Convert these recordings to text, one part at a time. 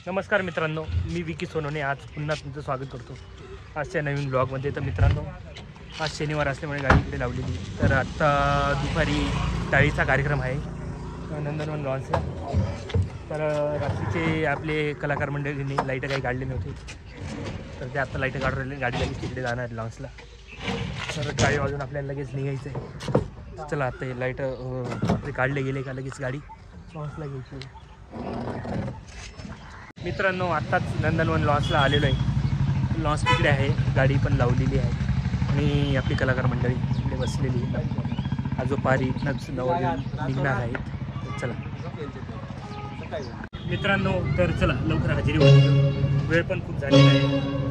नमस्कार मित्रांनो, मी विकी सोनोने आज पुन्हा तुमचं स्वागत करतो आजच्या नवीन ब्लॉगमध्ये। तर मित्रांनो, आज शनिवार असल्यामुळे गाडी इकडे लावलेली। तर आत्ता दुपारी टाळीचा कार्यक्रम आहे नंदनवन लॉन्सला। तर रात्रीचे आपले कलाकार मंडळींनी लाईट काही काढले नव्हते, तर ते आत्ता लाईट काढून राहिले। गाडी लगेच तिकडे जाणार आहे लॉन्सला। तर गाडी वाजून आपल्याला लगेच निघायचं आहे। चला आता हे लाईट आपले काढले गेले का लगेच गाडी लॉन्सला घ्यायची। मित्रांनो, आत्ताच नंदनवन लॉन्सला आलेलो आहे। लॉन्स तिकडे आहे, गाडी पण लावलेली आहे आणि आपली कलाकार मंडळी इकडे बसलेली आहे। हा जो पारी इथनंच निघणार आहेत। चला मित्रांनो, तर चला लवकर हजेरी होती, वेळ पण खूप झालेला आहे।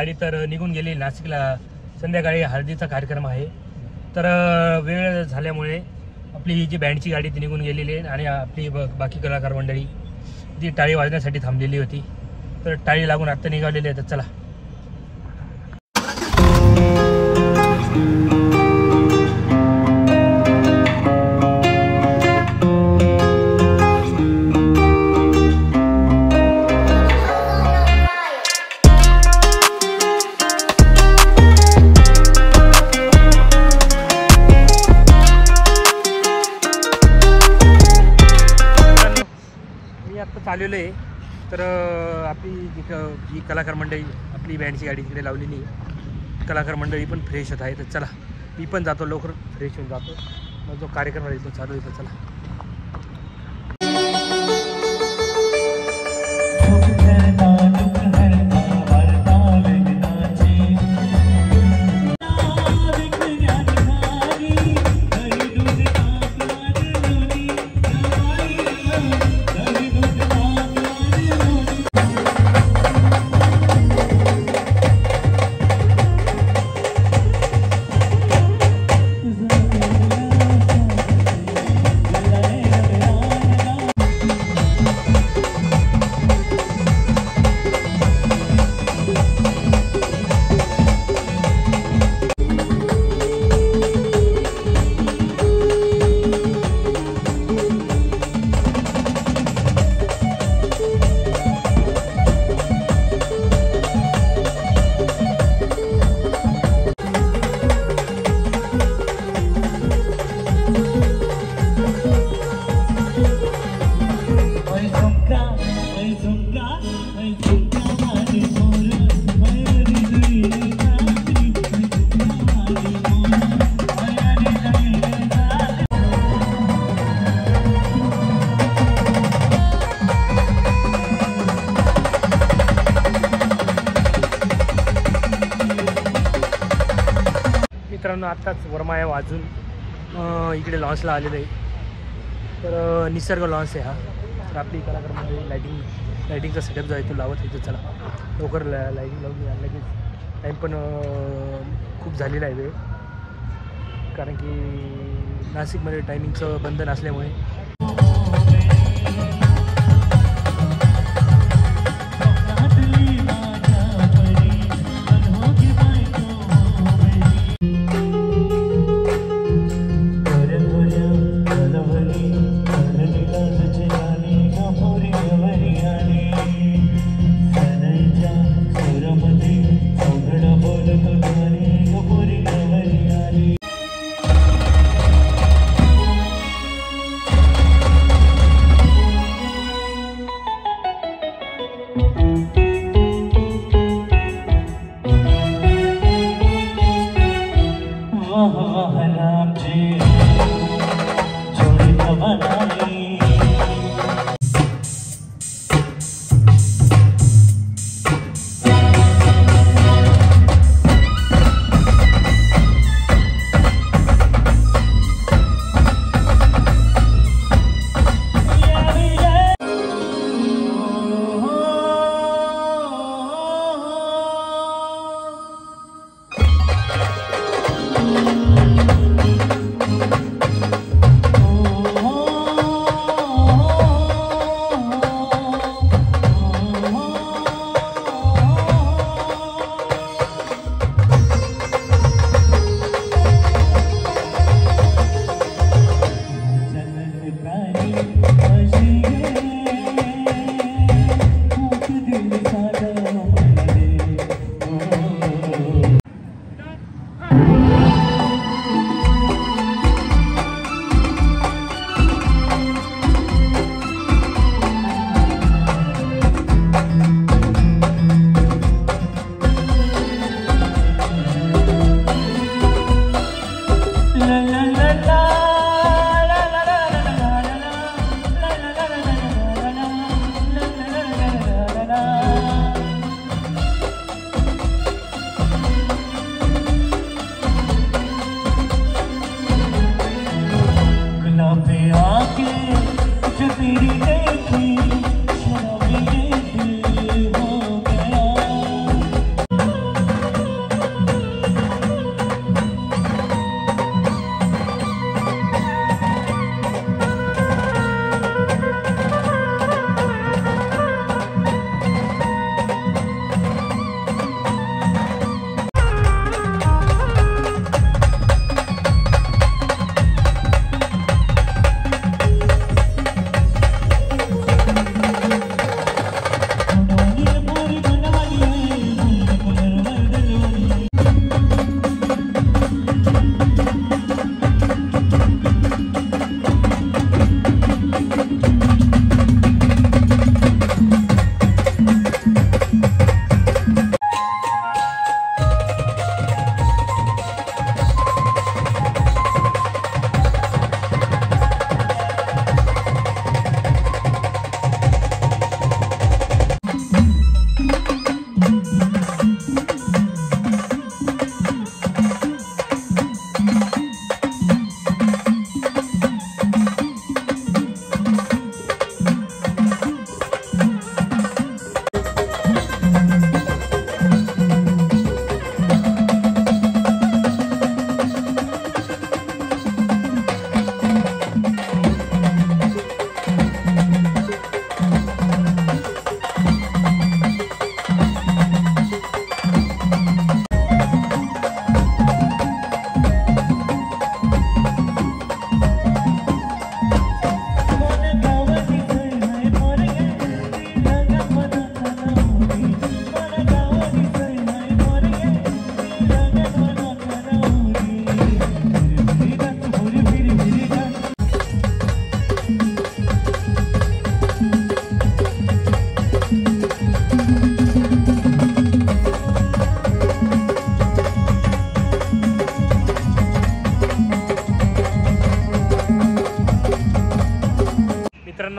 गाडी तर निघून गेली नाशिकला. संध्याकाळी हळदीचा कार्यक्रम आहे, तर वेळ झाल्यामुळे आपली ही जी बँडची गाडी ती निघून गेलेली आहे आणि आपली बाकी कलाकार मंडळी ती टाळी वाजण्यासाठी थांबलेली होती. तर टाळी लागून आत्ता निघालेली आहे. तर चला. आलेलो आहे. तर आपली जी कलाकार मंडळी आपली बँडची गाडी तिकडे लावलेली आहे. कलाकार मंडळी पण फ्रेश होत आहे. तर चला मी पण जातो, लवकर फ्रेश होऊन जातो. मग जो कार्यक्रम आहे तो चालू आहे. तर चला. मित्रांनो, आत्ताच वरमाया वाजून इकडे लॉन्चला आलेलं आहे. तर निसर्ग लॉन्च आहे हा. तर आपली कलाकारमध्ये लायटिंगचा सेटअप जो आहे तो लावत आहे. तर चला लवकर लायटिंग लावून या. लगेच टाईम पण खूप झालेला आहे वेळ, कारण की नाशिकमध्ये टायमिंगचं बंधन असल्यामुळे.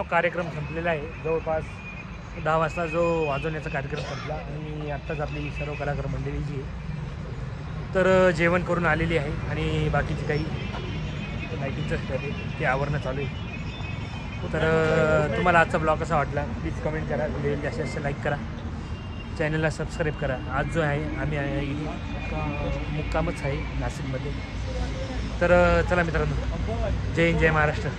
मित्रांनो कार्यक्रम संपलेला आहे. जवळपास 10 वाजता जो वाजवण्याचा कार्यक्रम संपला आणि आत्ताच आपली सर्व कलाकार मंडळी जी आहे तर जेवण करून आलेली आहे आणि बाकीचे काही लाईटिंगचं स्टेप आहे ते आवरणं चालू आहे. तर तुम्हाला आजचा ब्लॉग कसा वाटला प्लीज कमेंट करा, व्हिडिओ जास्तीत जास्त लाईक करा, चॅनलला सबस्क्राईब करा. आज जो आहे आम्ही मुक्कामच आहे नाशिकमध्ये. तर चला मित्रांनो, जय हिंद जय महाराष्ट्र.